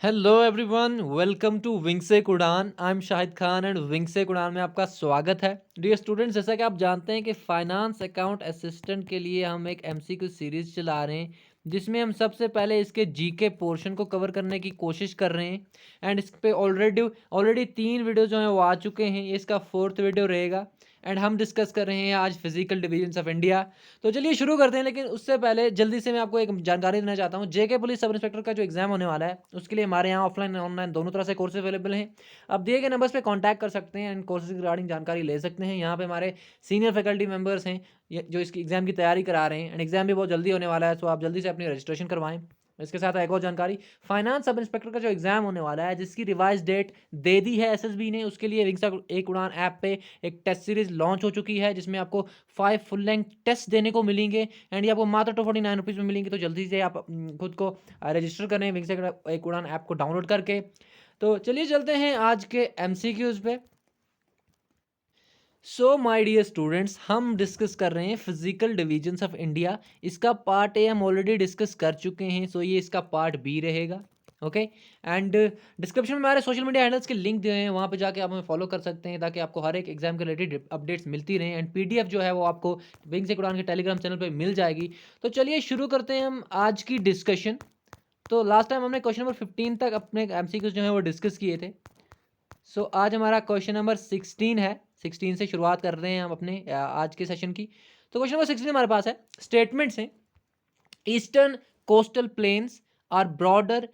Hello everyone, welcome to विंगसेक Udaan. I am Shahid Khan and विंगसेक उड़ान में आपका स्वागत है। डियर स्टूडेंट्स, जैसा कि आप जानते हैं कि फाइनेंस अकाउंट असिस्टेंट के लिए हम एक एमसीक्यू सीरीज चला रहे हैं, जिसमें हम सबसे पहले इसके जीके पोर्शन को कवर करने की कोशिश कर रहे हैं। एंड इस पे ऑलरेडी 3 वीडियो जो हैं वो आ चुके हैं। ये इसका 4th वीडियो रहेगा। एंड हम डिस्कस कर रहे हैं आज फिजिकल डिवीजन ऑफ इंडिया। तो चलिए शुरू करते हैं, लेकिन उससे पहले जल्दी से मैं आपको एक जानकारी देना चाहता हूँ। जेके पुलिस सब इंस्पेक्टर का जो एग्जाम होने वाला है, उसके लिए हमारे यहाँ ऑफलाइन और ऑनलाइन दोनों तरह से कोर्सेज अवेलेबल हैं। आप दिए गए नंबर्स पे कांटेक्ट कर सकते हैं एंड कोर्सेज की रिगार्डिंग जानकारी ले सकते हैं। यहाँ पे हमारे सीनियर फैकल्टी मेंबर्स हैं जो इसकी एग्जाम की तैयारी करा रहे हैं। एंड एग्जाम भी बहुत जल्दी होने वाला है, तो आप जल्दी से अपनी रजिस्ट्रेशन करवाएं। इसके साथ एक और जानकारी, फाइनेंस सब इंस्पेक्टर का जो एग्जाम होने वाला है, जिसकी रिवाइज डेट दे दी है एसएसबी ने, उसके लिए विंग्स एक उड़ान ऐप पे एक टेस्ट सीरीज लॉन्च हो चुकी है, जिसमें आपको 5 फुल लेंथ टेस्ट देने को मिलेंगे। एंड ये आपको मात्र 249 रुपीज़ में मिलेंगे। तो जल्दी से आप खुद को रजिस्टर करें विंग्स एक उड़ान ऐप को डाउनलोड करके। तो चलिए चलते हैं आज के एमसीक्यूज पे। सो माय डियर स्टूडेंट्स, हम डिस्कस कर रहे हैं फिजिकल डिवीजन्स ऑफ इंडिया। इसका पार्ट ए हम ऑलरेडी डिस्कस कर चुके हैं, सो ये इसका पार्ट बी रहेगा। ओके। एंड डिस्क्रिप्शन में हमारे सोशल मीडिया हैंडल्स के लिंक दिए हैं, वहाँ पे जाके आप हमें फॉलो कर सकते हैं, ताकि आपको हर एक एग्जाम के रिलेटेड अपडेट्स मिलती रहें। एंड पीडीएफ जो है वो आपको विंग से उड़ान के टेलीग्राम चैनल पे मिल जाएगी। तो चलिए शुरू करते हैं हम आज की डिस्कशन। तो लास्ट टाइम हमने क्वेश्चन नंबर 15 तक अपने एमसीक्यूज जो है वो डिस्कस किए थे। सो आज हमारा क्वेश्चन नंबर 16 है। 16 से शुरुआत कर रहे हैं हम अपने आज के सेशन की। तो क्वेश्चन नंबर 16 हमारे पास है, स्टेटमेंट्स हैं, eastern coastal plains are broader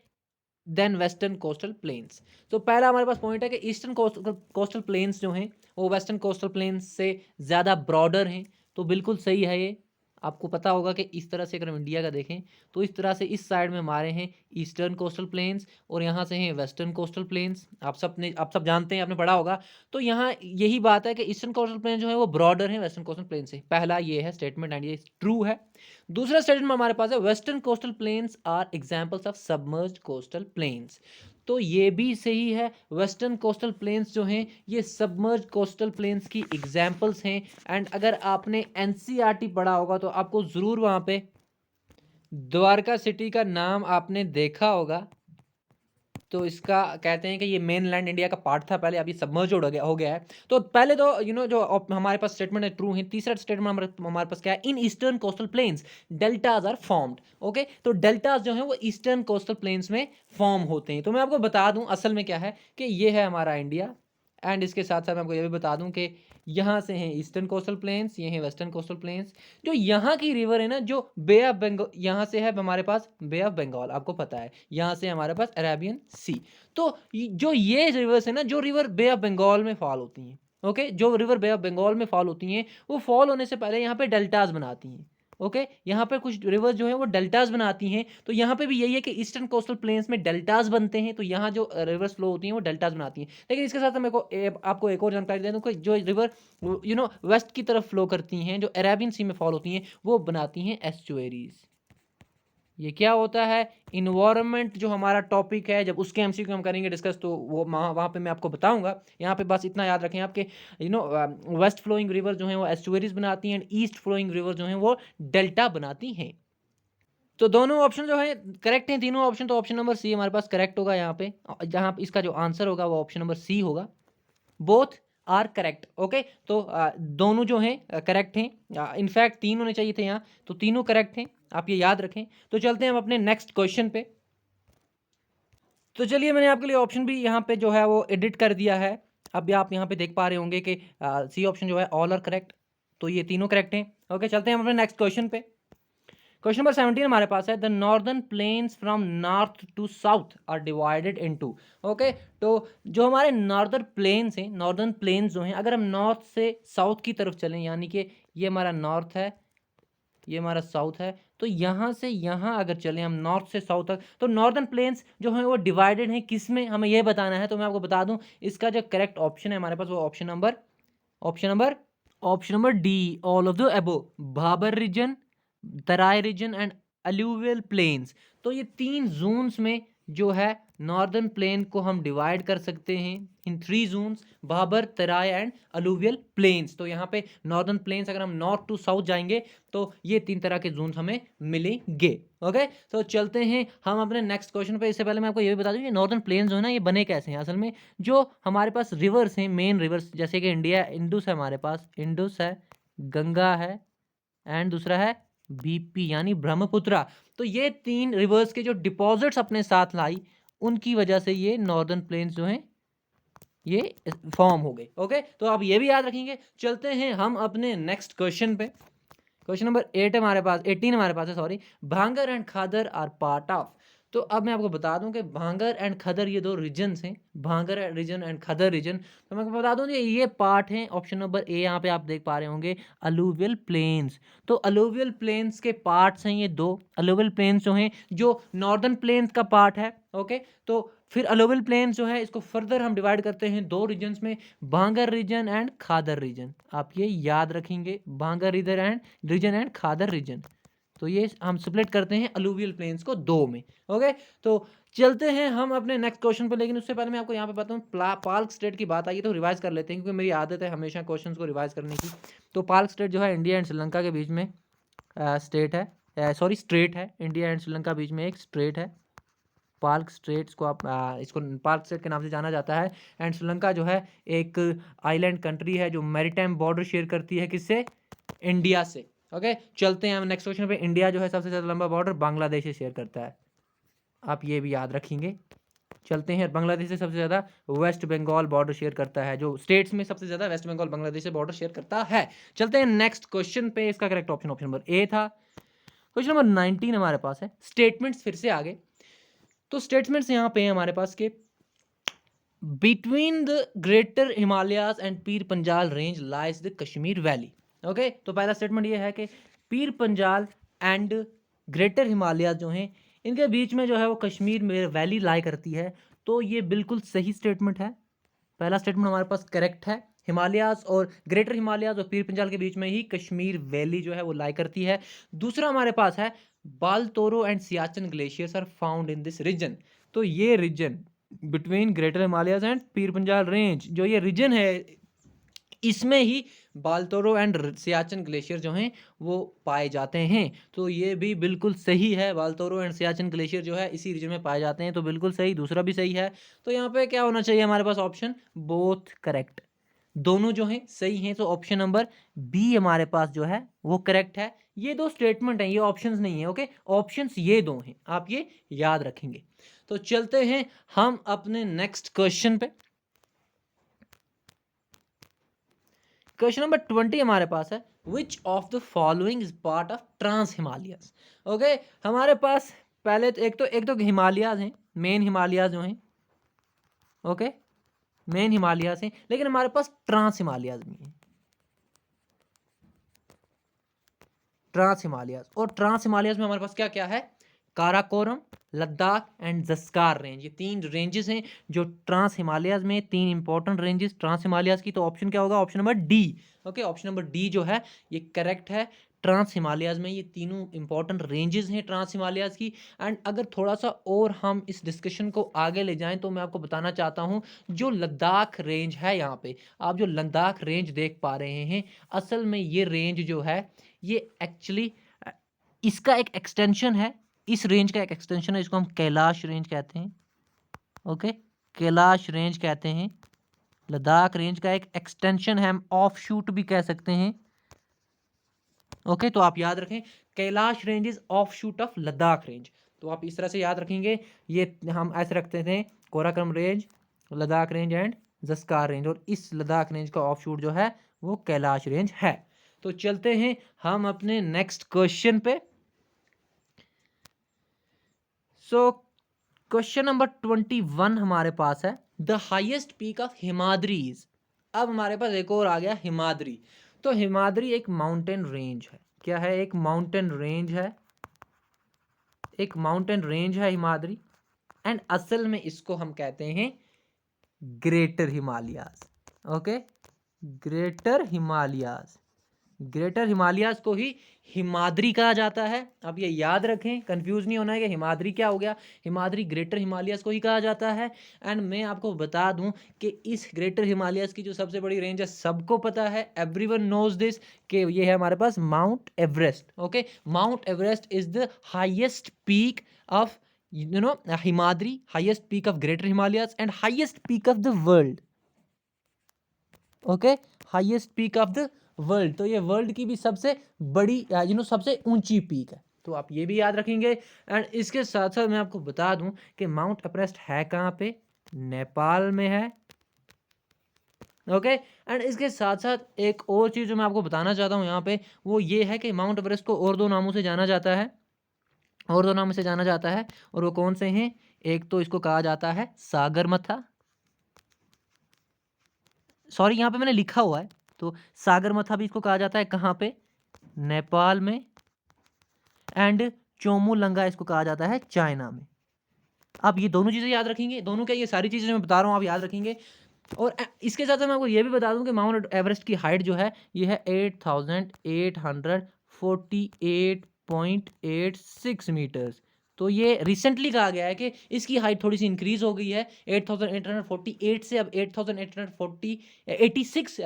than western coastal plains. तो पहला हमारे पास पॉइंट है कि ईस्टर्न कोस्टल प्लेन्स जो हैं वो वेस्टर्न कोस्टल प्लेन्स से ज़्यादा ब्रॉडर हैं। तो बिल्कुल सही है ये। आपको पता होगा कि इस तरह से अगर हम इंडिया का देखें, तो इस तरह से इस साइड में हमारे हैं ईस्टर्न कोस्टल प्लेन्स और यहाँ से हैं वेस्टर्न कोस्टल प्लेन्स। आप सब जानते हैं, आपने पढ़ा होगा। तो यहाँ यही बात है कि ईस्टर्न कोस्टल प्लेन जो है वो ब्रॉडर है वेस्टर्न कोस्टल प्लेन से। पहला ये है स्टेटमेंट एंड ये ट्रू है। दूसरा स्टेटमेंट हमारे पास है, western coastal plains are examples of submerged coastal plains. तो ये भी सही है। वेस्टर्न कोस्टल प्लेन्स जो हैं ये सबमर्ज्ड कोस्टल प्लेन्स की एग्जांपल्स हैं। एंड अगर आपने एनसीईआरटी पढ़ा होगा तो आपको ज़रूर वहाँ पे द्वारका सिटी का नाम आपने देखा होगा। तो इसका कहते हैं कि ये मेन लैंड इंडिया का पार्ट था पहले, अभी सबमर्ज हो गया है। तो पहले तो जो हमारे पास स्टेटमेंट है ट्रू है। तीसरा स्टेटमेंट हमारे पास क्या है, in eastern coastal plains deltas are formed. Okay, तो डेल्टाज जो है वो ईस्टर्न कोस्टल प्लेन्स में फॉर्म होते हैं। तो मैं आपको बता दूं असल में क्या है कि ये है हमारा इंडिया। एंड इसके साथ साथ मैं आपको ये भी बता दूं कि यहाँ से हैं ईस्टर्न कोस्टल प्लेन्स, ये हैं वेस्टर्न कोस्टल प्लेन्स। जो यहाँ की रिवर है ना, जो बे ऑफ बंगाल, यहाँ से है हमारे पास बे ऑफ बंगाल, आपको पता है। यहाँ से हमारे पास अरेबियन सी। तो जो ये रिवर्स है ना, जो रिवर बे ऑफ बंगाल में फॉल होती हैं, ओके, जो रिवर बे ऑफ बंगाल में फॉल होती हैं, वो फॉल होने से पहले यहाँ पे डेल्टाज बनाती हैं। ओके, यहाँ पे कुछ रिवर्स जो है वो डेल्टाज बनाती हैं। तो यहाँ पे भी यही है कि ईस्टर्न कोस्टल प्लेन्स में डेल्टाज बनते हैं। तो यहाँ जो रिवर्स फ्लो होती हैं वो डेल्टाज बनाती हैं। लेकिन इसके साथ मेरे को आपको एक और जानकारी दे दूँ कि जो रिवर वेस्ट की तरफ फ्लो करती हैं, जो अरेबियन सी में फॉल होती हैं, वो बनाती हैं एस्चुएरीज। ये क्या होता है, इन्वायरमेंट जो हमारा टॉपिक है, जब उसके एमसीक्यू हम करेंगे डिस्कस, तो वो वहाँ पे मैं आपको बताऊंगा। यहाँ पे बस इतना याद रखें आपके वेस्ट फ्लोइंग रिवर जो है वो एस्चुएरीज बनाती हैं, एंड ईस्ट फ्लोइंग रिवर जो है वो डेल्टा बनाती हैं। तो दोनों ऑप्शन जो है करेक्ट हैं, तीनों ऑप्शन। तो ऑप्शन नंबर सी हमारे पास करेक्ट होगा यहाँ पे। जहाँ इसका जो आंसर होगा वो ऑप्शन नंबर सी होगा। Both are correct. ओके, तो दोनों जो हैं करेक्ट हैं। इनफैक्ट 3 होने चाहिए थे यहाँ, तो तीनों करेक्ट हैं, आप ये याद रखें। तो चलते हैं हम अपने नेक्स्ट क्वेश्चन पे। तो चलिए, मैंने आपके लिए ऑप्शन भी यहाँ पे जो है वो एडिट कर दिया है। अब आप यहाँ पे देख पा रहे होंगे कि सी ऑप्शन जो है ऑल आर करेक्ट। तो ये तीनों करेक्ट हैं। ओके, चलते हैं हम अपने नेक्स्ट क्वेश्चन पे। क्वेश्चन नंबर 17 हमारे पास है, the northern plains from north to south are divided into. Okay, तो जो हमारे नॉर्दर्न प्लेन्स हैं, नॉर्दर्न प्लेन्स जो हैं, अगर हम नॉर्थ से साउथ की तरफ चलें, यानी कि ये हमारा नॉर्थ है, ये हमारा साउथ है, तो यहाँ से यहाँ अगर चलें हम नॉर्थ से साउथ तक, तो नॉर्दर्न प्लेन्स जो हैं वो डिवाइडेड हैं किस में, हमें ये बताना है। तो मैं आपको बता दूं, इसका जो करेक्ट ऑप्शन है हमारे पास वो option number D, all of the above. Bhabar region, Terai region and alluvial plains. तो ये 3 जोन्स में जो है नॉर्दर्न प्लेन को हम डिवाइड कर सकते हैं in 3 zones, Bhabar, Terai and alluvial plains. तो यहाँ पे नॉर्दर्न प्लेन्स अगर हम नॉर्थ टू साउथ जाएंगे तो ये 3 तरह के जोन्स हमें मिलेंगे। ओके, तो चलते हैं हम अपने नेक्स्ट क्वेश्चन पे। इससे पहले मैं आपको ये भी बता दूं कि नॉर्दर्न प्लेन्स जो है ना, ये बने कैसे हैं असल में। जो हमारे पास रिवर्स हैं, मेन रिवर्स, जैसे कि इंडिया इंडस है, हमारे पास इंडस है, गंगा है एंड दूसरा है बीपी यानी ब्रह्मपुत्रा। तो ये 3 रिवर्स के जो डिपॉजिट्स अपने साथ लाई, उनकी वजह से ये नॉर्दर्न प्लेन्स जो हैं ये फॉर्म हो गए। ओके, तो आप ये भी याद रखेंगे। चलते हैं हम अपने नेक्स्ट क्वेश्चन पे। क्वेश्चन नंबर 8 हमारे पास, 18 हमारे पास है, sorry. Bhangar and Khadar are part of. तो अब मैं आपको बता दूं कि भांगर एंड खदर ये 2 रीजन्स हैं, भांगर रीजन एंड खदर रीजन। तो मैं आपको बता दूं कि ये पार्ट हैं, ऑप्शन नंबर ए यहाँ पे आप देख पा रहे होंगे, अलूवियल प्लेन्स। तो अलूवियल प्लेन्स के पार्ट्स हैं ये 2। अलूवियल प्लेन्स जो हैं, जो नॉर्दर्न प्लेन्स का पार्ट है। ओके, तो फिर अलूवियल प्लेन्स जो है, इसको फर्दर हम डिवाइड करते हैं 2 रीजन्स में, भांगर रीजन एंड खादर रीजन। आप ये याद रखेंगे, भांगर रीजन एंड खादर रीजन। तो ये हम स्प्लिट करते हैं अलूवियल प्लेन्स को 2 में। ओके, तो चलते हैं हम अपने नेक्स्ट क्वेश्चन पर। लेकिन उससे पहले मैं आपको यहाँ पे बताऊँ, पाल्क स्टेट की बात आई है तो रिवाइज कर लेते हैं, क्योंकि मेरी आदत है हमेशा क्वेश्चंस को रिवाइज करने की। तो पाल्क स्टेट जो है इंडिया एंड श्रीलंका के बीच में स्टेट है, सॉरी स्ट्रेट है। इंडिया एंड श्रीलंका बीच में एक स्ट्रेट है, पाल्क स्ट्रेट्स को आप इसको पाल्क स्ट्रेट के नाम से जाना जाता है। एंड श्रीलंका जो है एक आइलैंड कंट्री है जो मैरीटाइम बॉर्डर शेयर करती है किससे, इंडिया से। ओके, चलते हैं हम नेक्स्ट क्वेश्चन पे। इंडिया जो है सबसे ज़्यादा लंबा बॉर्डर बांग्लादेश से शेयर करता है, आप ये भी याद रखेंगे। चलते हैं, बांग्लादेश से सबसे ज़्यादा वेस्ट बंगाल बॉर्डर शेयर करता है, जो स्टेट्स में सबसे ज़्यादा वेस्ट बंगाल बांग्लादेश से बॉर्डर शेयर करता है। चलते हैं नेक्स्ट क्वेश्चन पे। इसका correct option option number A था। क्वेश्चन नंबर 19 हमारे पास है, स्टेटमेंट्स फिर से आगे। तो स्टेटमेंट्स यहाँ पे हमारे पास के between the greater Himalayas and Pir Panjal range lies the Kashmir valley. Okay, तो पहला स्टेटमेंट ये है कि पीर पंजाल एंड ग्रेटर हिमालयाज जो हैं, इनके बीच में जो है वो कश्मीर में वैली लाई करती है। तो ये बिल्कुल सही स्टेटमेंट है। पहला स्टेटमेंट हमारे पास करेक्ट है, हिमालयाज और ग्रेटर हिमालयाज और पीर पंजाल के बीच में ही कश्मीर वैली जो है वो लाई करती है। दूसरा हमारे पास है, Baltoro and Siachen glaciers are found in this region. तो ये region between greater Himalayas and Pir Panjal range, जो ये रीजन है, इसमें ही बालतोरो एंड सियाचिन ग्लेशियर जो हैं वो पाए जाते हैं। तो ये भी बिल्कुल सही है, बालतोरो एंड सियाचिन ग्लेशियर जो है इसी रीजन में पाए जाते हैं। तो बिल्कुल सही, दूसरा भी सही है। तो यहाँ पे क्या होना चाहिए हमारे पास, ऑप्शन बोथ करेक्ट, दोनों जो हैं सही हैं। तो ऑप्शन नंबर बी हमारे पास जो है वो करेक्ट है। ये 2 स्टेटमेंट हैं, ये ऑप्शंस नहीं है। ओके, ऑप्शंस ये 2 हैं, आप ये याद रखेंगे। तो चलते हैं हम अपने नेक्स्ट क्वेश्चन पे। क्वेश्चन नंबर 20 हमारे पास है, which of the following is part of trans Himalayas. Okay, हमारे पास पहले तो एक तो हिमालयाज हैं, मेन हिमालयाज जो हैं। ओके, मेन हिमालयाज हैं, लेकिन हमारे पास ट्रांस हिमालयाज भी हैं, ट्रांस हिमालयाज। और ट्रांस हिमालयाज में हमारे पास क्या क्या है, काराकोरम, लद्दाख एंड जस्कार रेंज, ये 3 रेंजेस हैं जो ट्रांस हिमालयाज में, 3 इंपॉर्टेंट रेंजेस ट्रांस हिमालयाज की। तो ऑप्शन क्या होगा, option number D. Okay, option number D जो है ये करेक्ट है। ट्रांस हिमालयाज में ये तीनों इंपॉर्टेंट रेंजेस हैं ट्रांस हिमालयाज की। एंड अगर थोड़ा सा और हम इस डिस्कशन को आगे ले जाएं तो मैं आपको बताना चाहता हूं, जो लद्दाख रेंज है, यहाँ पे आप जो लद्दाख रेंज देख पा रहे हैं, असल में ये रेंज जो है ये एक्चुअली इसका एक एक्सटेंशन है, इस रेंज का एक एक्सटेंशन है, इसको हम कैलाश रेंज कहते हैं। ओके, कैलाश रेंज कहते हैं, लद्दाख रेंज का एक एक्सटेंशन है, हम ऑफ शूट भी कह सकते हैं। ओके, तो आप याद रखें, Kailash range is of shoot of Ladakh range. तो आप इस तरह से याद रखेंगे, ये हम ऐसे रखते थे, Karakoram range, Ladakh range and Zanskar range, और इस लद्दाख रेंज का ऑफ शूट जो है वो कैलाश रेंज है। तो चलते हैं हम अपने नेक्स्ट क्वेश्चन पे। सो क्वेश्चन नंबर 21 हमारे पास है, द हाईएस्ट पीक ऑफ हिमाद्रीज। अब हमारे पास एक और आ गया हिमाद्री। तो हिमाद्री एक माउंटेन रेंज है, क्या है, एक माउंटेन रेंज है, एक माउंटेन रेंज है हिमाद्री। एंड असल में इसको हम कहते हैं greater Himalayas. Okay, greater Himalayas. Greater Himalayas को ही हिमाद्री कहा जाता है। अब ये याद रखें, कंफ्यूज नहीं होना है कि हिमाद्री क्या हो गया, हिमाद्री ग्रेटर हिमालयाज को ही कहा जाता है। एंड मैं आपको बता दूं कि इस ग्रेटर हिमालयाज की जो सबसे बड़ी रेंज है सबको पता है, एवरीवन नोज दिस, कि ये है हमारे पास Mount Everest. Okay, Mount Everest is the highest peak of Himadri, highest peak of greater Himalayas and highest peak of the world. Okay, highest peak of the world, तो ये वर्ल्ड की भी सबसे बड़ी सबसे ऊंची पीक है, तो आप ये भी याद रखेंगे। एंड इसके साथ साथ मैं आपको बता दूं कि माउंट एवरेस्ट है कहाँ पे, नेपाल में है। ओके, एंड इसके साथ साथ एक और चीज़ जो मैं आपको बताना चाहता हूँ यहाँ पे, वो ये है कि माउंट एवरेस्ट को और दो नामों से जाना जाता है, और दो नामों से जाना जाता है, और वो कौन से हैं? एक तो इसको कहा जाता है सागरमथा, सॉरी यहाँ पे मैंने लिखा हुआ है, तो सागरमथा भी इसको कहा जाता है, कहाँ पे? नेपाल में। एंड चोमुलंगा इसको कहा जाता है चाइना में। आप ये दोनों चीज़ें याद रखेंगे, दोनों क्या, ये सारी चीज़ें मैं बता रहा हूँ आप याद रखेंगे। और इसके साथ मैं आपको ये भी बता दूं कि माउंट एवरेस्ट की हाइट जो है ये है 8848.86 मीटर्स। तो ये रिसेंटली कहा गया है कि इसकी हाइट थोड़ी सी इंक्रीज हो गई है, 8848 से अब 8840 86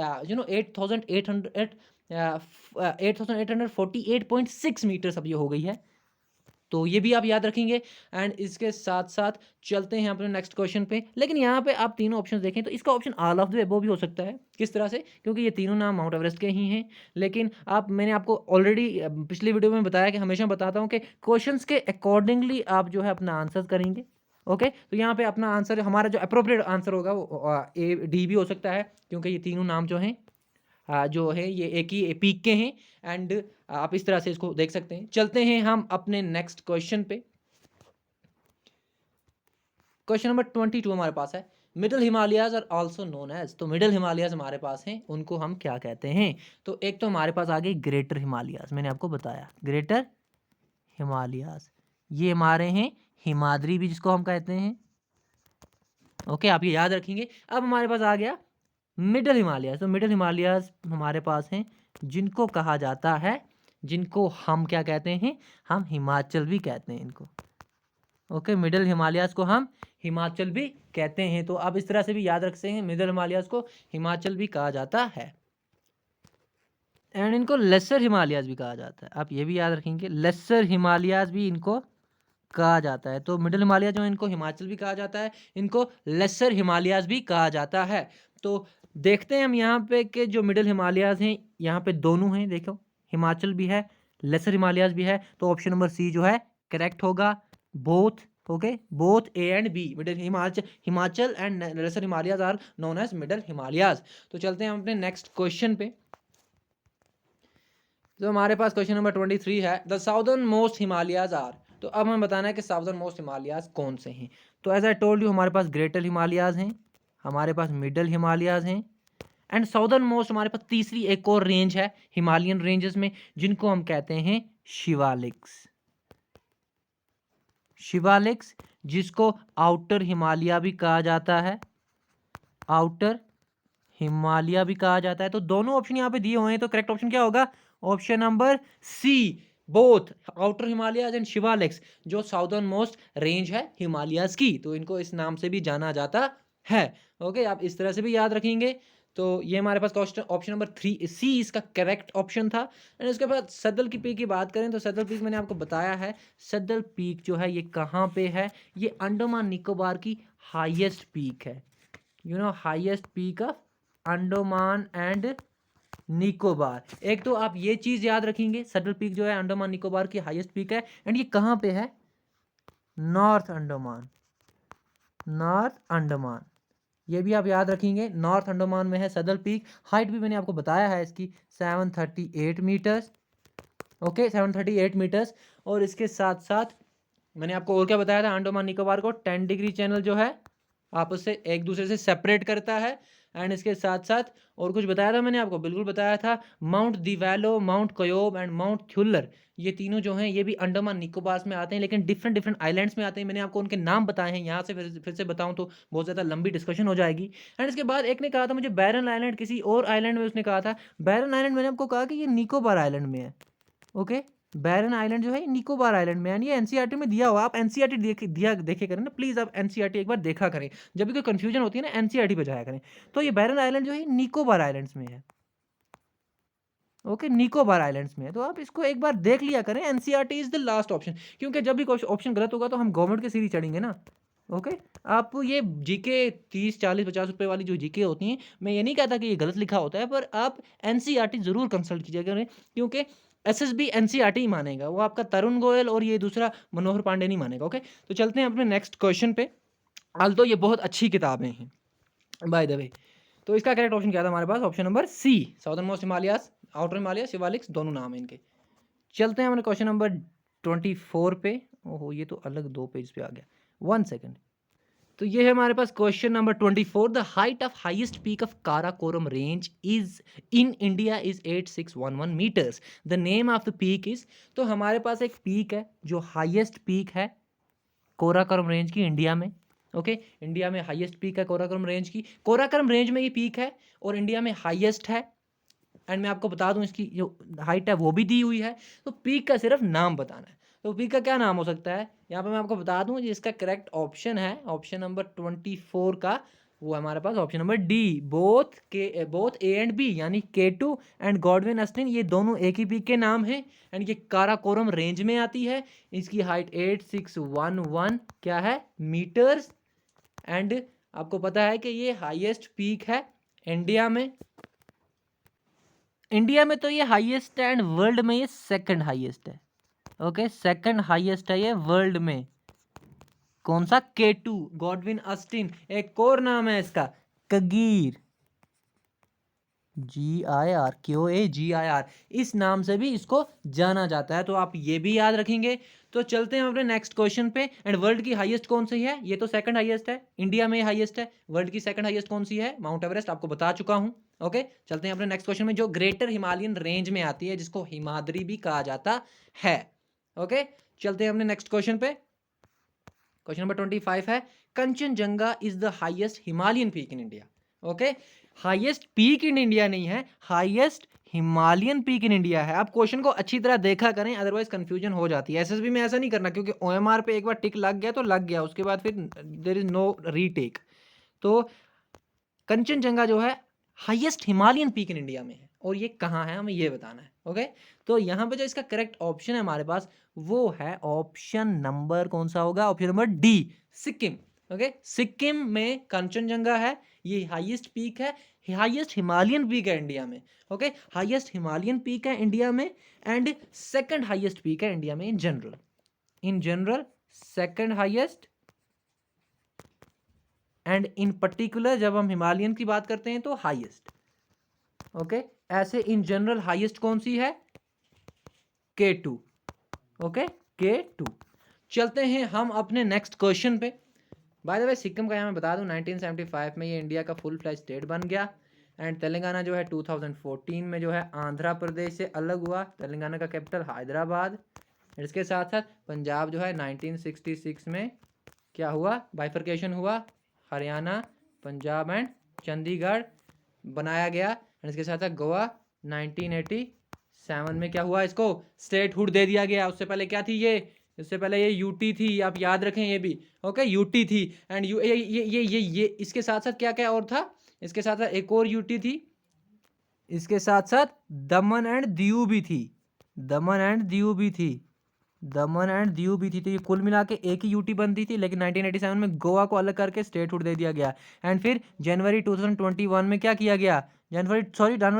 8848.6 मीटर्स अब ये हो गई है, तो ये भी आप याद रखेंगे। एंड इसके साथ साथ चलते हैं अपने नेक्स्ट क्वेश्चन पे। लेकिन यहाँ पे आप तीनों ऑप्शन देखें तो इसका option all of the above भी हो सकता है। किस तरह से? क्योंकि ये तीनों नाम माउंट एवरेस्ट के ही हैं। लेकिन मैंने आपको ऑलरेडी पिछली वीडियो में बताया कि हमेशा बताता हूँ कि क्वेश्चंस के अकॉर्डिंगली आप जो है अपना आंसर करेंगे। ओके, तो यहाँ पे अपना आंसर, हमारा जो अप्रोप्रिएट आंसर होगा वो ए डी भी हो सकता है, क्योंकि ये तीनों नाम जो हैं जो है ये एक ही पीक के हैं। एंड आप इस तरह से इसको देख सकते हैं। चलते हैं हम अपने नेक्स्ट क्वेश्चन पे। क्वेश्चन नंबर 22 हमारे पास है, middle Himalayas are also known as. तो मिडल हिमालयाज हमारे पास हैं, उनको हम क्या कहते हैं? तो एक तो हमारे पास आ गई ग्रेटर हिमालयाज, मैंने आपको बताया ग्रेटर हिमालयाज, ये हमारे हैं हिमाद्री भी जिसको हम कहते हैं। ओके, आप ये याद रखेंगे। अब हमारे पास आ गया मिडल हिमालयाज। तो मिडल हिमालयाज हमारे पास हैं, जिनको कहा जाता है, जिनको हम क्या कहते हैं? हम हिमाचल भी कहते हैं इनको। ओके, मिडल हिमालयाज को हम हिमाचल भी कहते हैं। तो आप इस तरह से भी याद रख सकते हैं, मिडल हिमालयाज को हिमाचल भी कहा जाता है। एंड इनको लेसर हिमालयाज भी कहा जाता है, आप ये भी याद रखेंगे, लेसर हिमालयाज भी इनको कहा जाता है। तो मिडल हिमालय जो है इनको हिमाचल भी कहा जाता है, इनको लेसर हिमालयाज भी कहा जाता है। तो देखते हैं हम यहाँ पे कि जो मिडल हिमालयाज हैं यहाँ पे दोनों हैं, देखो हिमाचल भी है, लेसर हिमालयाज भी है। तो ऑप्शन नंबर सी जो है करेक्ट होगा, both. Okay, both A and B, middle Himachal and lesser Himalayas are known as middle Himalayas. तो चलते हैं हम अपने नेक्स्ट क्वेश्चन पे। तो हमारे पास क्वेश्चन नंबर 23 है, the southernmost Himalayas are. तो अब हमें बताना है कि साउदर्न मोस्ट हिमालयाज कौन से हैं। तो एज आई टोल्ड यू, हमारे पास ग्रेटर हिमालयाज हैं, हमारे पास मिडल हिमालयाज हैं, एंड साउदर्न मोस्ट हमारे पास तीसरी एक और रेंज है हिमालयन रेंजेस में, जिनको हम कहते हैं शिवालिक्स। शिवालिक्स, जिसको आउटर हिमालय भी कहा जाता है, आउटर हिमालय भी कहा जाता है। तो दोनों ऑप्शन यहाँ पे दिए हुए हैं, तो करेक्ट ऑप्शन क्या होगा? Option number C, both outer Himalayas and Shivaliks, जो साउदर्न मोस्ट रेंज है हिमालयाज की, तो इनको इस नाम से भी जाना जाता है। ओके, आप इस तरह से भी याद रखेंगे। तो ये हमारे पास क्वेश्चन ऑप्शन नंबर 3 सी इसका करेक्ट ऑप्शन था। एंड उसके बाद सदल की पीक की बात करें तो सदल पीक मैंने आपको बताया है, सदल पीक जो है ये कहाँ पे है? ये अंडमान निकोबार की हाईएस्ट पीक है, highest peak of Andaman and Nicobar. एक तो आप ये चीज याद रखेंगे, सडल पीक जो है अंडमान निकोबार की हाईएस्ट पीक है, एंड ये कहाँ पे है? नॉर्थ अंडमान, नॉर्थ अंडमान, ये भी आप याद रखेंगे, नॉर्थ अंडमान में है सदल पीक। हाइट भी मैंने आपको बताया है इसकी 738 मीटर्स। Okay, 738 metres. और इसके साथ साथ मैंने आपको और क्या बताया था, अंडमान निकोबार को 10 डिग्री चैनल जो है आपस से एक दूसरे से सेपरेट करता है। एंड इसके साथ साथ और कुछ बताया था मैंने आपको, बिल्कुल बताया था, माउंट दिवैलो, माउंट कयोब एंड माउंट थ्यूलर, ये तीनों जो हैं ये भी अंडमान निकोबार में आते हैं, लेकिन डिफरेंट डिफरेंट आइलैंड्स में आते हैं। मैंने आपको उनके नाम बताए हैं, यहाँ से फिर से बताऊं तो बहुत ज़्यादा लंबी डिस्कशन हो जाएगी। एंड इसके बाद एक ने कहा था मुझे बैरन आइलैंड, किसी और आइलैंड में उसने कहा था बैरन आइलैंड, मैंने आपको कहा कि ये निकोबार आइलैंड में है। ओके, बैरन आइलैंड जो है निकोबार आइलैंड में, यानी ये एनसीईआरटी में दिया हुआ। आप एनसीईआरटी देखे करें ना प्लीज़, आप एनसीईआरटी एक बार देखा करें, जब भी कोई कंफ्यूजन होती है ना एनसीईआरटी पे जाया करें। तो ये बैरन आइलैंड जो है निकोबार आइलैंड्स में है। ओके, निकोबार आइलैंड्स में है, तो आप इसको एक बार देख लिया करें। NCERT is the last option, क्योंकि जब भी कोई ऑप्शन गलत होगा तो हम गवर्नमेंट के सीढ़ी चढ़ेंगे ना। ओके, आप ये जीके 30 40 50 रुपए वाली जो जीके होती हैं, मैं ये नहीं कहता कि ये गलत लिखा होता है, पर आप एनसीईआरटी जरूर कंसल्ट कीजिए करें, क्योंकि एसएसबी एनसीईआरटी ही मानेगा, वो आपका तरुण गोयल और ये दूसरा मनोहर पांडे नहीं मानेगा। ओके, तो चलते हैं अपने नेक्स्ट क्वेश्चन पे। तो ये बहुत अच्छी किताबें हैं बाय द वे। तो इसका करेक्ट ऑप्शन क्या था हमारे पास? Option number C, southernmost Himalayas, outer Himalaya, Shivaliks, दोनों नाम है इनके। चलते हैं हमारे क्वेश्चन नंबर 24 पे। ओहो, ये तो अलग 2 पेज पे आ गया, 1 सेकेंड। तो ये है हमारे पास question number 24। The height of highest peak of Karakoram range is in India is 8611 metres. The name of the peak is, तो हमारे पास एक पीक है जो हाईएस्ट पीक है काराकोरम रेंज की इंडिया में। ओके, इंडिया में हाईएस्ट पीक है काराकोरम रेंज की, काराकोरम रेंज में ये पीक है और इंडिया में हाईएस्ट है। एंड मैं आपको बता दूं इसकी जो हाइट है वो भी दी हुई है, तो पीक का सिर्फ नाम बताना है। तो पीक का क्या नाम हो सकता है यहाँ पे मैं आपको बता दूं, जिसका करेक्ट ऑप्शन है ऑप्शन नंबर 24 का, वो हमारे पास option number D, both A and B, यानी K2 एंड गॉडविन अस्टिन, ये दोनों एक ही पीक के नाम हैं एंड ये काराकोरम रेंज में आती है। इसकी हाइट 8611 क्या है मीटर्स। एंड आपको पता है कि ये हाईएस्ट पीक है इंडिया में। इंडिया में तो ये हाईएस्ट है एंड वर्ल्ड में ये सेकंड हाईएस्ट है। ओके, सेकंड हाईएस्ट है ये वर्ल्ड में। कौन सा? K2 Godwin Austin. एक और नाम है इसका कगीर, GIR, इस नाम से भी इसको जाना जाता है, तो आप ये भी याद रखेंगे। तो चलते हैं अपने नेक्स्ट क्वेश्चन पे। एंड वर्ल्ड की हाईएस्ट कौन सी है? ये तो सेकंड हाईएस्ट है, इंडिया में हाईएस्ट है। वर्ल्ड की सेकंड हाईएस्ट कौन सी है? माउंट एवरेस्ट, आपको बता चुका हूं। ओके, चलते हैं अपने नेक्स्ट क्वेश्चन में, जो ग्रेटर हिमालयन रेंज में आती है, जिसको हिमाद्री भी कहा जाता है। ओके, चलते हैं अपने नेक्स्ट क्वेश्चन पे। क्वेश्चन नंबर 25 है, Kanchenjunga is the highest Himalayan peak in India. Okay, highest peak in India नहीं है, highest Himalayan peak in India है। आप क्वेश्चन को अच्छी तरह देखा करें, अदरवाइज कंफ्यूजन हो जाती है। एसएसबी में ऐसा नहीं करना, क्योंकि ओएमआर पे एक बार टिक लग गया तो लग गया, उसके बाद फिर देयर इज नो रीटेक। तो कंचनजंगा जो है highest Himalayan peak in India में है, और ये कहाँ है हमें ये बताना है। ओके, तो यहाँ पे जो इसका करेक्ट ऑप्शन है हमारे पास, वो है ऑप्शन नंबर कौन सा होगा? Option number D, Sikkim. Okay, Sikkim में कंचनजंगा है, ये हाईएस्ट पीक है, हाईएस्ट हिमालयन पीक है इंडिया में। ओके, हाईएस्ट हिमालयन पीक है इंडिया में एंड सेकंड हाईएस्ट पीक है इंडिया में in general second highest. And in particular जब हम हिमालयन की बात करते हैं तो हाईएस्ट। ओके, ऐसे इन जनरल हाईएस्ट कौन सी है? K2। Okay, K2। चलते हैं हम अपने नेक्स्ट क्वेश्चन पे। बाय द वे, सिक्किम का यहाँ मैं बता दूं 1975 में ये इंडिया का फुल फ्लैज स्टेट बन गया। एंड तेलंगाना जो है 2014 में जो है आंध्र प्रदेश से अलग हुआ, तेलंगाना का कैपिटल हैदराबाद। इसके साथ साथ पंजाब जो है 1966 में क्या हुआ? बाइफर्केशन हुआ, हरियाणा, पंजाब एंड चंडीगढ़ बनाया गया। एंड इसके साथ साथ गोवा 1987 में क्या हुआ? इसको स्टेटहुड दे दिया गया। उससे पहले क्या थी ये? इससे पहले ये यूटी थी, आप याद रखें ये भी। ओके, यूटी थी। एंड ये इसके साथ साथ क्या क्या और था? इसके साथ साथ एक और यूटी थी, इसके साथ साथ दमन एंड दीव भी थी, दमन एंड दीव भी थी, दमन एंड दीव भी थी। तो ये कुल मिला के एक ही यूटी बनती थी, लेकिन 1987 में गोवा को अलग करके स्टेटहुड दे दिया गया। एंड फिर जनवरी 2021 में क्या किया गया? जनवरी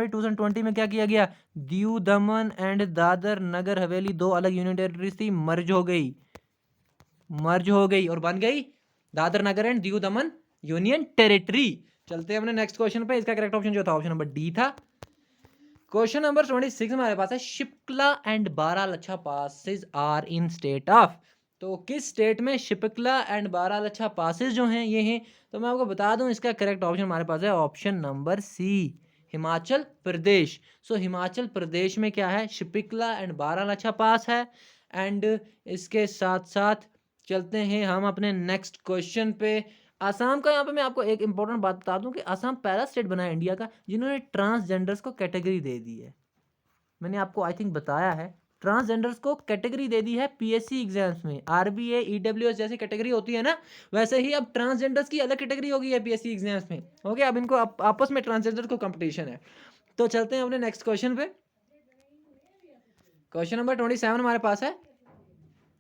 2020 में क्या किया गया? दीव, दमन एंड दादर नगर हवेली, 2 अलग यूनियन टेरिटरीज थी, मर्ज हो गई और बन गई दादर नगर and Diu Daman union territory. चलते हैं अपने नेक्स्ट क्वेश्चन पे। इसका करेक्ट ऑप्शन जो था ऑप्शन नंबर डी था। क्वेश्चन नंबर 26 हमारे पास है, शिप्ला and Baralacha passes are in state of. तो किस स्टेट में शिपकला एंड बारालाचा पासेस जो हैं ये हैं, तो मैं आपको बता दूं इसका करेक्ट ऑप्शन हमारे पास है ऑप्शन नंबर सी, हिमाचल प्रदेश। सो हिमाचल प्रदेश में क्या है, शिपकला एंड बारालाचा पास है। एंड इसके साथ साथ चलते हैं हम अपने नेक्स्ट क्वेश्चन पे। आसाम का, यहाँ पे मैं आपको एक इंपॉर्टेंट बात बता दूं कि आसाम पहला स्टेट बना है इंडिया का जिन्होंने ट्रांसजेंडर्स को कैटेगरी दे दी है। मैंने आपको आई थिंक बताया है, ट्रांसजेंडर्स को कैटेगरी दे दी है पीएससी एग्जाम्स में। आरबीए ईडब्ल्यूएस जैसी कैटेगरी होती है ना, वैसे ही अब ट्रांसजेंडर्स की अलग कैटेगरी होगी है पीएससी एग्जाम्स में। ओके, अब इनको आपस में ट्रांसजेंडर को कंपटीशन है। तो चलते हैं अपने नेक्स्ट क्वेश्चन पे। क्वेश्चन नंबर 27 हमारे पास है।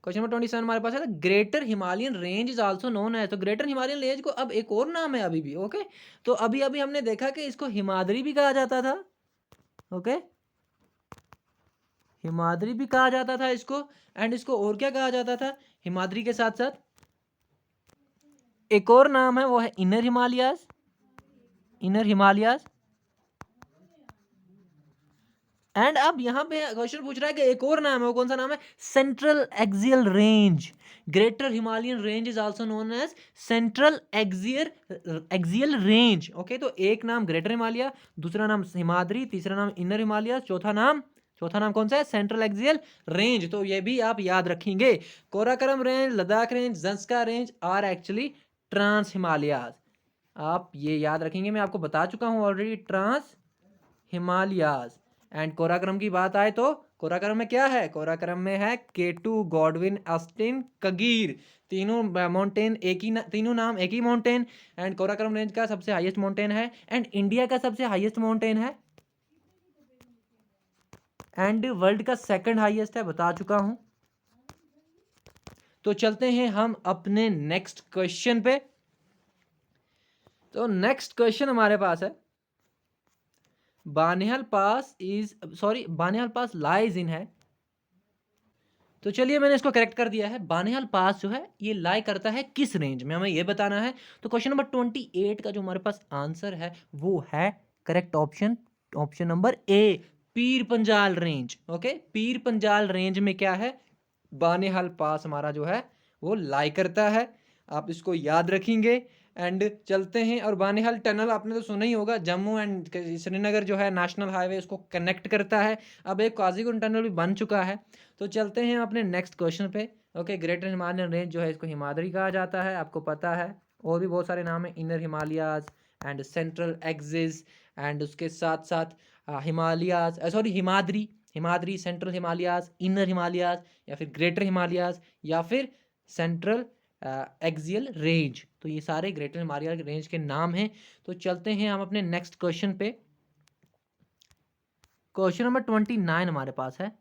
क्वेश्चन नंबर 27 हमारे पास है, greater Himalayan range is also known है। तो ग्रेटर हिमालयन रेंज को अब एक और नाम है अभी भी। ओके, तो अभी अभी हमने देखा कि इसको हिमाद्री भी कहा जाता था। ओके, हिमाद्री भी कहा जाता था इसको। एंड इसको और क्या कहा जाता था हिमाद्री के साथ साथ, एक और नाम है वो है inner Himalayas. Inner Himalayas. And अब यहाँ पे क्वेश्चन पूछ रहा है कि एक और नाम है, वो कौन सा नाम है, central axial range. Greater Himalayan range is also known as central axial range. Okay, तो एक नाम ग्रेटर हिमालय, दूसरा नाम हिमाद्री, तीसरा नाम इनर हिमालय, चौथा नाम कौन सा है, सेंट्रल एक्सियल रेंज। तो ये भी आप याद रखेंगे। Karakoram range, Ladakh range, Zanskar range are actually trans Himalayas. आप ये याद रखेंगे, मैं आपको बता चुका हूं already, trans Himalayas. And Karakoram की बात आए तो कोराकरम में क्या है, कोराकरम में है केटू, गॉडविन, अस्टिन, कगीर, तीनों माउंटेन एक ही तीनों नाम एक ही माउंटेन। एंड कोराकरम रेंज का सबसे हाईएस्ट माउंटेन है एंड इंडिया का सबसे हाईएस्ट माउंटेन है एंड वर्ल्ड का सेकंड हाईएस्ट है, बता चुका हूं। तो चलते हैं हम अपने नेक्स्ट क्वेश्चन पे। तो नेक्स्ट क्वेश्चन हमारे पास है, बानिहाल पास लाइज इन है। तो चलिए मैंने इसको करेक्ट कर दिया है। बानिहाल पास जो है ये लाई करता है किस रेंज में, हमें ये बताना है। तो क्वेश्चन नंबर 28 का जो हमारे पास आंसर है वो है करेक्ट ऑप्शन, ऑप्शन नंबर ए, पीर पंजाल रेंज। ओके, पीर पंजाल रेंज में क्या है, बानिहाल पास हमारा जो है वो लाई करता है। आप इसको याद रखेंगे। एंड चलते हैं, और बानिहाल टनल आपने तो सुना ही होगा, जम्मू एंड श्रीनगर जो है नेशनल हाईवे उसको कनेक्ट करता है। अब एक काजीगुंड टनल भी बन चुका है। तो चलते हैं अपने नेक्स्ट क्वेश्चन पे। ओके, ग्रेटर हिमालयन रेंज जो है इसको हिमाद्री कहा जाता है, आपको पता है। और भी बहुत सारे नाम है, inner Himalayas and central axis and उसके साथ साथ Himalayas, sorry Himadri, central Himalayas, inner Himalayas, या फिर ग्रेटर हिमालयाज, या फिर सेंट्रल एक्सियल रेंज। तो ये सारे ग्रेटर हिमालय रेंज के नाम हैं। तो चलते हैं हम अपने नेक्स्ट क्वेश्चन पे। क्वेश्चन नंबर 29 हमारे पास है,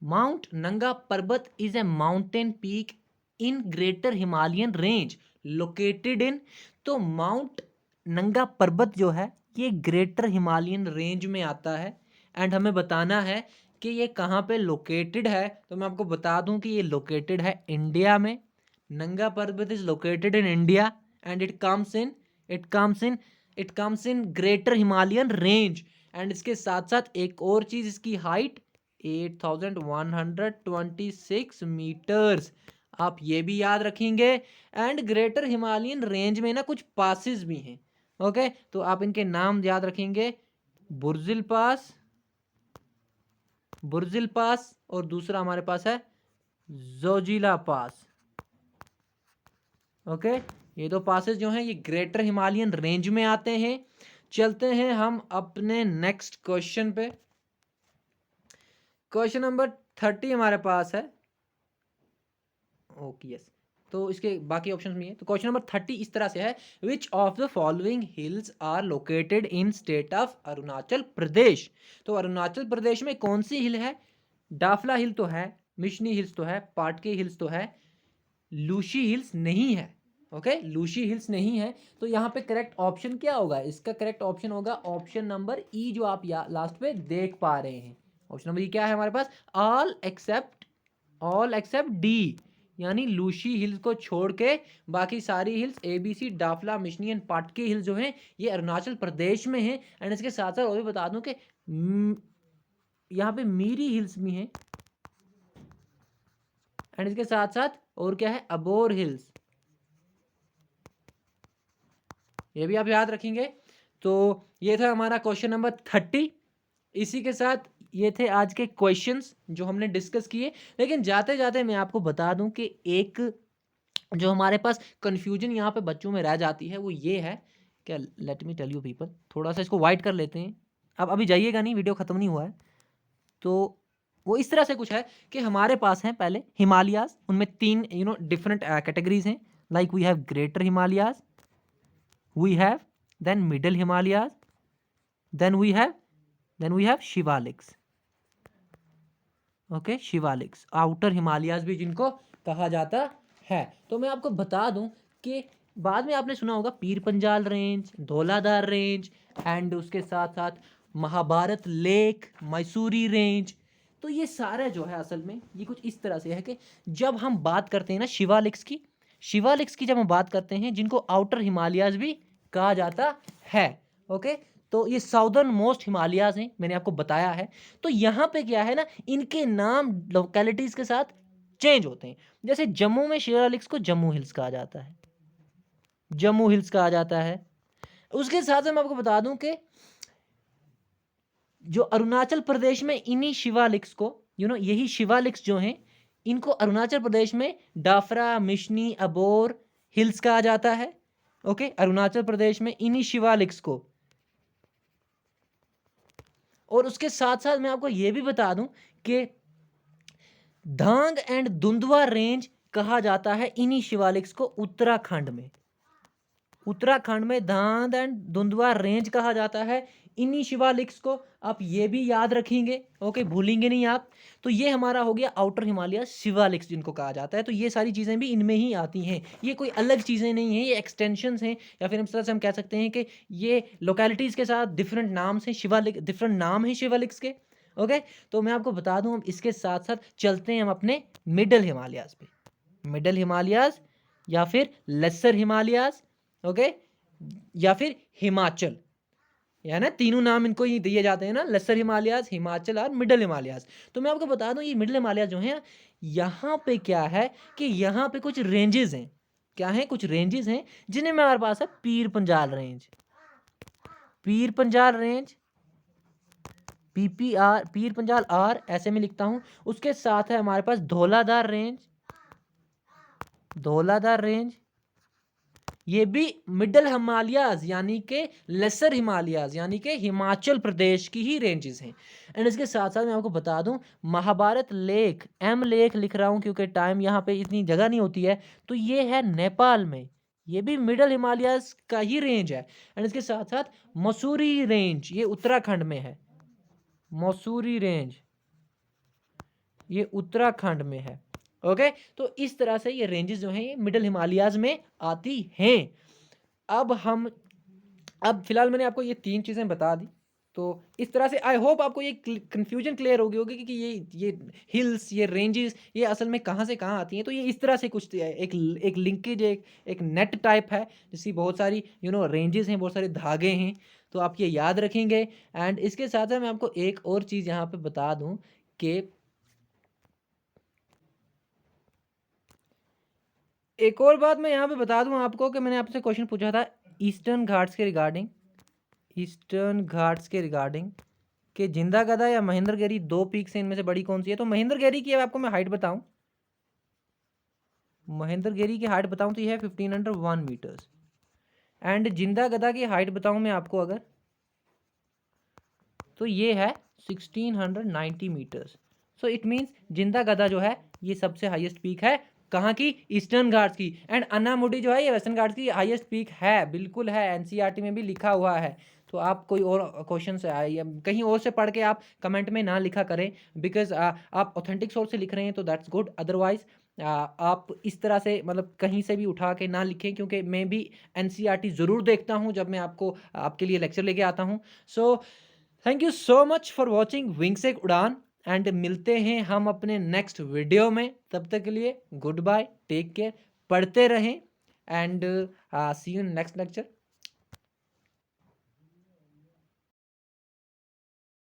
माउंट नंगा पर्वत is a mountain peak in greater Himalayan range located in. तो माउंट नंगा पर्वत जो है ये ग्रेटर हिमालयन रेंज में आता है। एंड हमें बताना है कि ये कहाँ पे लोकेटेड है। तो मैं आपको बता दूं कि ये लोकेटेड है इंडिया में। नंगा पर्वत is located in India and it comes in greater Himalayan range. And इसके साथ साथ एक और चीज, इसकी हाइट 8126 मीटर्स, आप ये भी याद रखेंगे। एंड ग्रेटर हिमालयन रेंज में ना कुछ पासिस भी हैं। ओके, तो आप इनके नाम याद रखेंगे, बुर्जिल पास और दूसरा हमारे पास है जोजिला पास। ओके, ये दो पासेस जो हैं ये ग्रेटर हिमालयन रेंज में आते हैं। चलते हैं हम अपने नेक्स्ट क्वेश्चन पे। क्वेश्चन नंबर 30 हमारे पास है। ओके यस, तो इसके बाकी ऑप्शंस में है। तो क्वेश्चन नंबर 30 इस तरह से है, which of the following hills are located in state of Arunachal Pradesh. तो अरुणाचल प्रदेश में कौन सी हिल है, डाफला हिल तो है, मिशनी हिल्स तो है, पाटके हिल्स तो है, लूशी हिल्स नहीं है। ओके, लूशी हिल्स नहीं है। तो यहाँ पे करेक्ट ऑप्शन क्या होगा, इसका करेक्ट ऑप्शन होगा ऑप्शन नंबर ई, जो आप लास्ट पे देख पा रहे हैं। ऑप्शन नंबर ई क्या है हमारे पास, ऑल एक्सेप्ट डी, यानी लूशी हिल्स को छोड़ के बाकी सारी hills A B C, Dafla, Mishmi and Patkai hills जो हैं ये अरुणाचल प्रदेश में हैं। एंड इसके साथ साथ और भी बता दूं कि यहाँ पे मीरी हिल्स भी हैं एंड इसके साथ साथ और क्या है, अबोर हिल्स, ये भी आप याद रखेंगे। तो ये था हमारा क्वेश्चन नंबर 30। इसी के साथ ये थे आज के क्वेश्चंस जो हमने डिस्कस किए। लेकिन जाते जाते मैं आपको बता दूं कि एक जो हमारे पास कंफ्यूजन यहाँ पे बच्चों में रह जाती है वो ये है क्या, let me tell you people, थोड़ा सा इसको वाइट कर लेते हैं। अब अभी जाइएगा नहीं, वीडियो ख़त्म नहीं हुआ है। तो वो इस तरह से कुछ है कि हमारे पास हैं पहले हिमालयाज, उनमें 3 डिफरेंट कैटेगरीज हैं। Like we have greater Himalayas, we have then middle Himalayas, then we have Shivaliks. Okay, Shivaliks, outer Himalayas भी जिनको कहा जाता है। तो मैं आपको बता दूं कि बाद में आपने सुना होगा पीर Panjal range, Dhauladhar range, and उसके साथ साथ महाभारत लेक, मैसूरी रेंज। तो ये सारा जो है असल में ये कुछ इस तरह से है कि जब हम बात करते हैं ना शिवालिक्स की जब हम बात करते हैं, जिनको आउटर हिमालयाज भी कहा जाता है। ओके, तो ये साउदर्न मोस्ट हिमालयाज हैं, मैंने आपको बताया है। तो यहाँ पे क्या है ना, इनके नाम लोकेलिटीज के साथ चेंज होते हैं। जैसे जम्मू में शिवालिक्स को जम्मू हिल्स कहा जाता है, जम्मू हिल्स कहा जाता है। उसके साथ मैं आपको बता दूं कि जो अरुणाचल प्रदेश में इन्हीं शिवालिक्स को यही शिवालिक्स जो हैं, इनको अरुणाचल प्रदेश में डाफरा, मिशनी, अबोर हिल्स कहा जाता है। ओके, अरुणाचल प्रदेश में इन्हीं शिवालिक्स को। और उसके साथ साथ मैं आपको यह भी बता दूं कि धांग एंड दुंदवा रेंज कहा जाता है इन्हीं शिवालिक्स को उत्तराखंड में। उत्तराखंड में धांग एंड दुंदवा रेंज कहा जाता है इन्हीं शिवालिक्स को। आप ये भी याद रखेंगे, ओके, भूलेंगे नहीं आप। तो ये हमारा हो गया आउटर हिमालय शिवालिक्स जिनको कहा जाता है। तो ये सारी चीज़ें भी इनमें ही आती हैं, ये कोई अलग चीज़ें नहीं हैं, ये एक्सटेंशंस हैं, या फिर इस तरह से हम कह सकते हैं कि ये लोकेलिटीज़ के साथ डिफरेंट नाम से शिवालिक, डिफरेंट नाम है शिवालिक्स के। ओके, तो मैं आपको बता दूं, हम इसके साथ साथ चलते हैं हम अपने मिडल हिमालयाज पे, मिडल हिमालयाज या फिर लेसर हिमालयाज, ओके, या फिर हिमाचल, या ना तीनों नाम इनको ही दिए जाते हैं ना, लेसर हिमालयाज, हिमाचल और मिडल हिमालयाज। तो मैं आपको बता दूं, ये मिडल हिमालयाज जो हैं, यहाँ पे क्या है कि यहाँ पे कुछ रेंजेस हैं। क्या है, कुछ रेंजेस हैं जिन्हें हमारे पास है पीर Panjal range, Pir Panjal range, PPR, Pir Panjal are ऐसे में लिखता हूं। उसके साथ है हमारे पास धौलाधार रेंज, धौलाधार रेंज, ये भी मिडल हिमालयाज यानी कि लेसर हिमालयाज यानी कि हिमाचल प्रदेश की ही रेंजेस हैं। एंड इसके साथ साथ मैं आपको बता दूं, महाभारत लेक, एम लेक लिख रहा हूं क्योंकि टाइम यहाँ पे इतनी जगह नहीं होती है, तो ये है नेपाल में, ये भी मिडल हिमालयाज का ही रेंज है। एंड इसके साथ साथ मसूरी रेंज, ये उत्तराखंड में है, मसूरी रेंज ये उत्तराखंड में है। ओके, तो इस तरह से ये रेंजेस जो हैं ये मिडल हिमालयाज में आती हैं। अब फिलहाल मैंने आपको ये 3 चीज़ें बता दी। तो इस तरह से आई होप आपको ये कन्फ्यूजन क्लियर होगी कि ये हिल्स, ये रेंजेस, ये असल में कहाँ से कहाँ आती हैं। तो ये इस तरह से कुछ एक लिंकेज, एक नेट टाइप है जिसकी बहुत सारी रेंजेस हैं, बहुत सारे धागे हैं। तो आप ये याद रखेंगे। एंड इसके साथ साथ मैं आपको एक और चीज़ यहाँ पे बता दूँ कि एक और बात मैं यहाँ पे बता दूँ आपको कि मैंने आपसे क्वेश्चन पूछा था ईस्टर्न घाट्स के रिगार्डिंग, ईस्टर्न घाट्स के रिगार्डिंग कि जिंदा गदा या महेंद्रगिरी 2 पीक से इनमें से बड़ी कौन सी है। तो महेंद्रगिरी की आपको मैं हाइट बताऊं, महेंद्रगिरी की हाइट बताऊं तो ये है 1501 मीटर्स। एंड जिंदा गदा की हाइट बताऊं मैं आपको अगर, तो ये है 1690 मीटर्स। सो इट मीन्स जिंदा गदा जो है ये सबसे हाईएस्ट पीक है कहाँ की, ईस्टर्न घाट्स की। एंड अन्नामुडी जो है ये वेस्टर्न घाट्स की हाईएस्ट पीक है, बिल्कुल है, एनसीईआरटी में भी लिखा हुआ है। तो आप कोई और क्वेश्चन से आए या कहीं और से पढ़ के आप कमेंट में ना लिखा करें, बिकॉज आप ऑथेंटिक सोर्स से लिख रहे हैं तो दैट्स गुड। अदरवाइज आप इस तरह से मतलब कहीं से भी उठा के ना लिखें, क्योंकि मैं भी एनसीईआरटी ज़रूर देखता हूँ जब मैं आपके लिए लेक्चर लेके आता हूँ। So thank you so much for watching wings एक उड़ान। एंड मिलते हैं हम अपने नेक्स्ट वीडियो में, तब तक के लिए गुड बाय, टेक केयर, पढ़ते रहें and see you in next lecture.